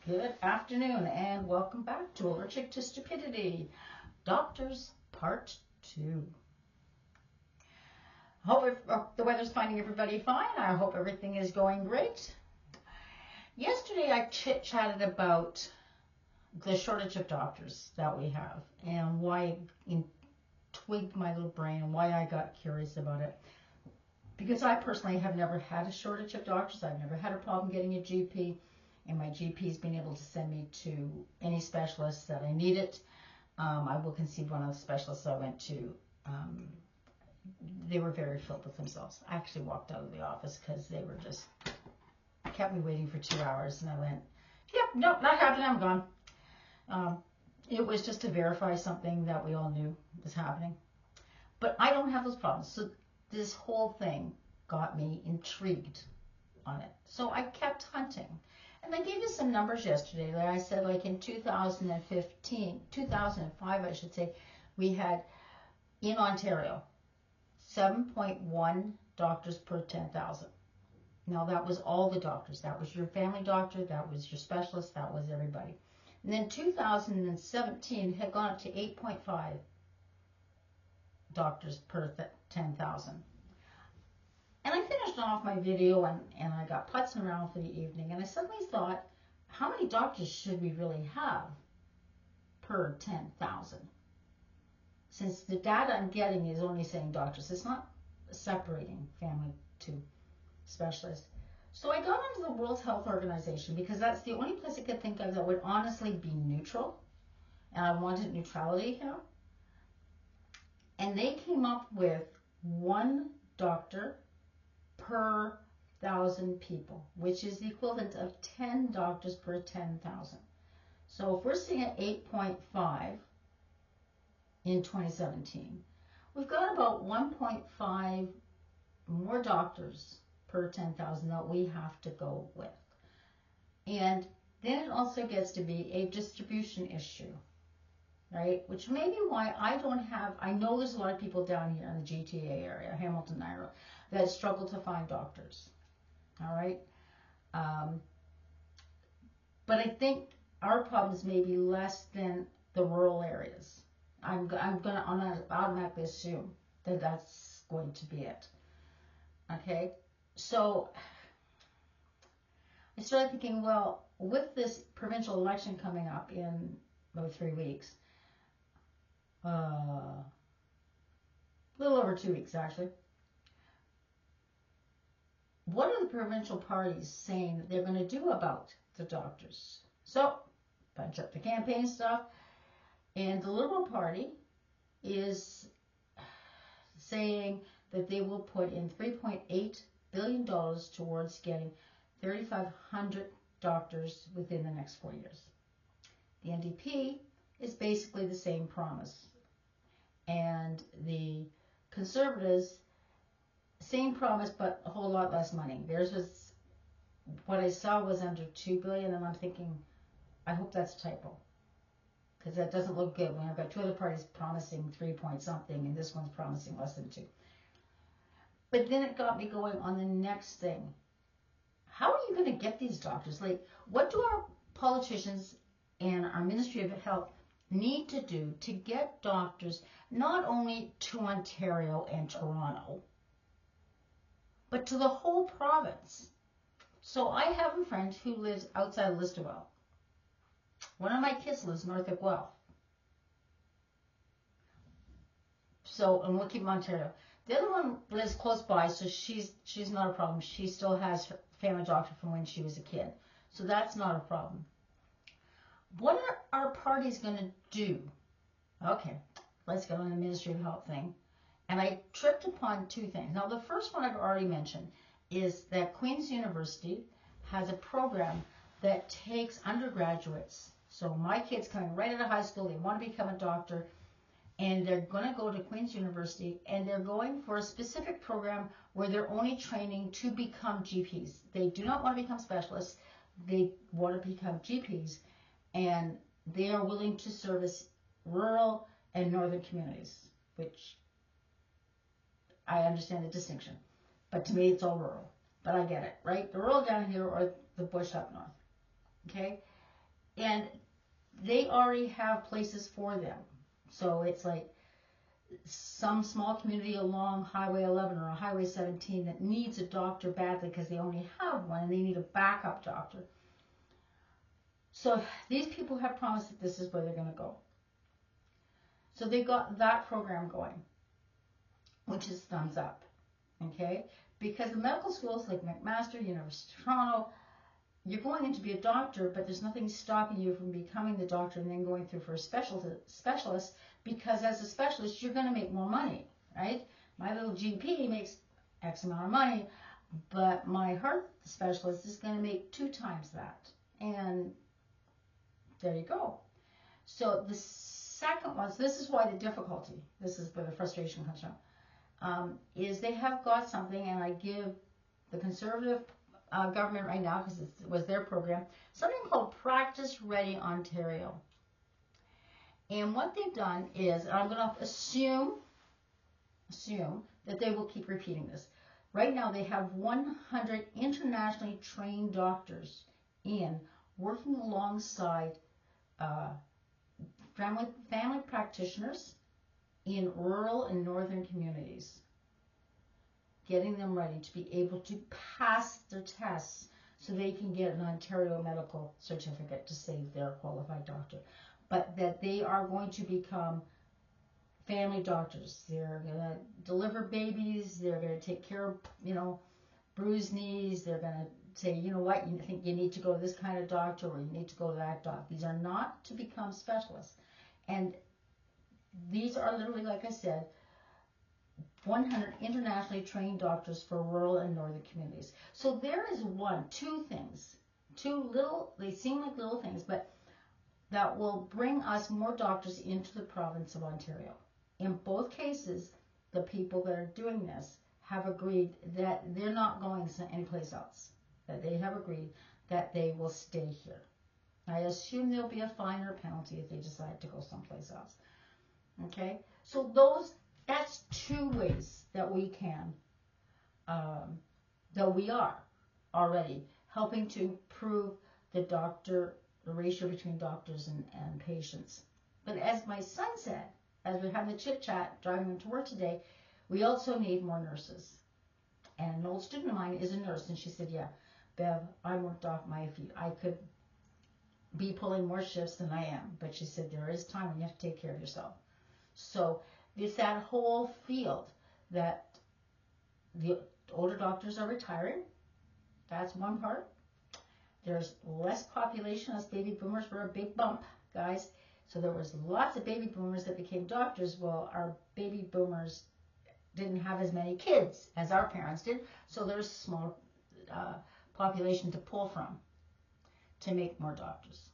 Good afternoon and welcome back to Allergic to Stupidity, Doctors Part 2. Hope the weather's finding everybody fine. I hope everything is going great. Yesterday I chit-chatted about the shortage of doctors that we have and why it twigged my little brain and why I got curious about it. Because I personally have never had a shortage of doctors. I've never had a problem getting a GP. And my GP's been able to send me to any specialist that I needed. I will concede one of the specialists I went to, they were very filled with themselves. I actually walked out of the office because they were just, kept me waiting for 2 hours. And I went, yep, nope, not happening, I'm gone. It was just to verify something that we all knew was happening. But I don't have those problems. So this whole thing got me intrigued on it. So I kept hunting. And I gave you some numbers yesterday. Like I said, like in 2005, I should say, we had, in Ontario, 7.1 doctors per 10,000. Now, that was all the doctors. That was your family doctor, that was your specialist, that was everybody. And then 2017 had gone up to 8.5 doctors per 10,000. And I finished off my video and I got putzing around for the evening and I suddenly thought, how many doctors should we really have per 10,000? Since the data I'm getting is only saying doctors, it's not separating family to specialists. So I got onto the World Health Organization because that's the only place I could think of that would honestly be neutral. And I wanted neutrality here. And they came up with 1 doctor per 1,000 people, which is the equivalent of 10 doctors per 10,000. So if we're seeing at 8.5 in 2017, we've got about 1.5 more doctors per 10,000 that we have to go with. And then it also gets to be a distribution issue, right? Which may be why I don't have, I know there's a lot of people down here in the GTA area, Hamilton, Niagara, that struggle to find doctors, all right? But I think our problems may be less than the rural areas. I'm going to automatically assume that that's going to be it, okay? So I started thinking, well, with this provincial election coming up in about 3 weeks, a little over 2 weeks actually, what are the provincial parties saying that they're going to do about the doctors? So, bunch up the campaign stuff, and the Liberal Party is saying that they will put in $3.8 billion towards getting 3,500 doctors within the next 4 years. The NDP is basically the same promise. And the Conservatives, same promise, but a whole lot less money. Theirs was, what I saw was under $2 billion, and I'm thinking, I hope that's a typo. Because that doesn't look good when I've got 2 other parties promising 3 point something, and this one's promising less than 2. But then it got me going on the next thing. How are you going to get these doctors? Like, what do our politicians and our Ministry of Health need to do to get doctors not only to Ontario and Toronto, but to the whole province? So I have a friend who lives outside of Listowel. One of my kids lives north of Guelph. So, and we'll keep them in Ontario. The other one lives close by, so she's not a problem. She still has her family doctor from when she was a kid. So that's not a problem. What are our parties going to do? Okay, let's get on the Ministry of Health thing. And I tripped upon 2 things. Now, the first one I've already mentioned is that Queen's University has a program that takes undergraduates. So my kid's coming right out of high school, they want to become a doctor, and they're going to go to Queen's University, and they're going for a specific program where they're only training to become GPs. They do not want to become specialists, they want to become GPs, and they are willing to service rural and northern communities, which I understand the distinction. But to me, it's all rural. But I get it, right? The rural down here or the bush up north, okay? And they already have places for them. So it's like some small community along Highway 11 or Highway 17 that needs a doctor badly because they only have one and they need a backup doctor. So these people have promised that this is where they're going to go. So they got that program going, which is thumbs up, okay? Because the medical schools like McMaster, University of Toronto, you're going in to be a doctor, but there's nothing stopping you from becoming the doctor and then going through for a specialist, because as a specialist, you're going to make more money, right? My little GP makes X amount of money, but my heart specialist is going to make 2 times that. And there you go. So the second one, so this is why the difficulty, this is where the frustration comes from, is they have got something, and I give the Conservative government right now, because it was their program, something called Practice Ready Ontario. And what they've done is, I'm going to assume that they will keep repeating this. Right now they have 100 internationally trained doctors in working alongside family practitioners in rural and northern communities, getting them ready to be able to pass their tests so they can get an Ontario medical certificate to say they're a qualified doctor. But that they are going to become family doctors. They're going to deliver babies. They're going to take care of, bruised knees. They're going to say, you know what, you think you need to go to this kind of doctor or you need to go to that doctor. These are not to become specialists. And these are literally, like I said, 100 internationally trained doctors for rural and northern communities. So there is two things, they seem like little things, but that will bring us more doctors into the province of Ontario. In both cases, the people that are doing this have agreed that they're not going anyplace else, that they have agreed that they will stay here. I assume there'll be a fine or penalty if they decide to go someplace else. Okay, so that's 2 ways that we can, that we are already helping to improve the ratio between doctors and patients. But as my son said, as we're having the chit chat driving him to work today, we also need more nurses. And an old student of mine is a nurse, and she said, yeah, Bev, I worked off my feet. I could be pulling more shifts than I am. But she said, there is time when you have to take care of yourself. So it's that whole field that the older doctors are retiring. That's one part. There's less population as baby boomers were a big bump, guys. So there was lots of baby boomers that became doctors. Well, our baby boomers didn't have as many kids as our parents did. So there's a small population to pull from to make more doctors.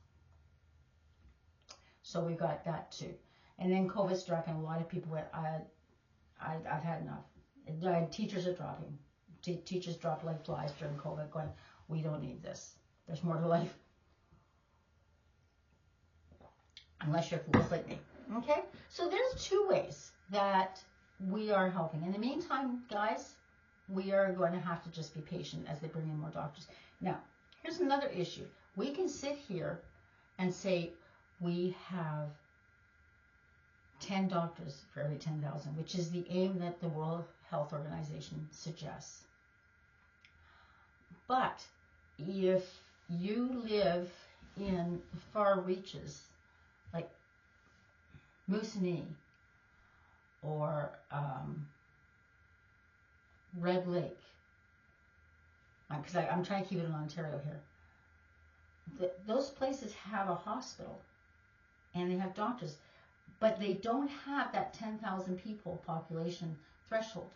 So we got that too. And then COVID struck, and a lot of people went, I've had enough. Teachers are dropping. Teachers dropped like flies during COVID, going, we don't need this. There's more to life. Unless you're fools like me. Okay? So there's 2 ways that we are helping. In the meantime, guys, we are going to have to just be patient as they bring in more doctors. Now, here's another issue. We can sit here and say we have 10 doctors for every 10,000, which is the aim that the World Health Organization suggests. But if you live in far reaches, like Moosonee or Red Lake, because I'm trying to keep it in Ontario here, those places have a hospital and they have doctors, but they don't have that 10,000 people population threshold.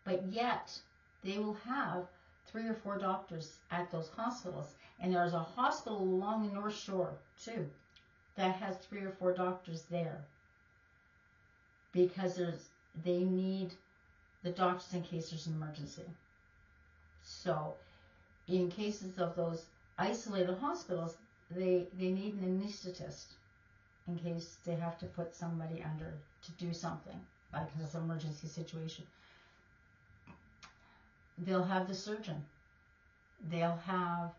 But yet, they will have 3 or 4 doctors at those hospitals. And there's a hospital along the North Shore, too, that has 3 or 4 doctors there. Because they need the doctors in case there's an emergency. So, in cases of those isolated hospitals, they need an anesthetist in case they have to put somebody under to do something, like it's an emergency situation. They'll have the surgeon. They'll have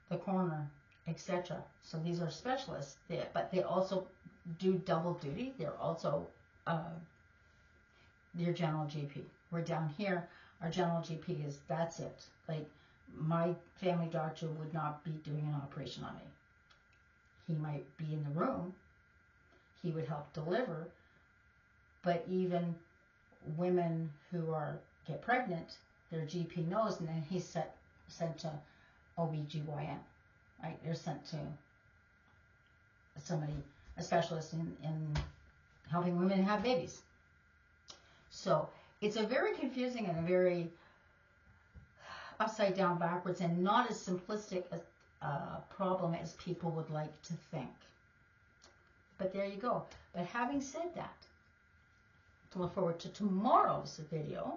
the coroner etc. So these are specialists, but they also do double duty. They're also your general GP. We're down here, our general GP is, that's it. Like, my family doctor would not be doing an operation on me. He might be in the room, he would help deliver, but even women who get pregnant, their GP knows, and then he's sent to OBGYN, right? They're sent to somebody, a specialist in helping women have babies. So it's a very confusing and a very upside down, backwards, and not as simplistic a problem as people would like to think. But there you go. But having said that, to look forward to tomorrow's video,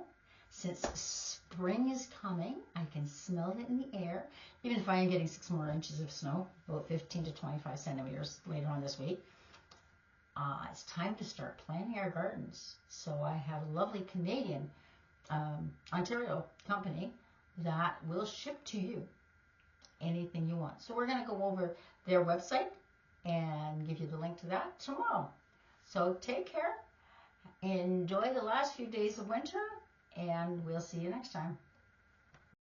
since spring is coming, I can smell it in the air. Even if I am getting 6 more inches of snow, about 15 to 25 centimeters later on this week, it's time to start planting our gardens. So I have a lovely Canadian, Ontario company that will ship to you anything you want. So we're going to go over their website and give you the link to that tomorrow. So take care, enjoy the last few days of winter, and we'll see you next time.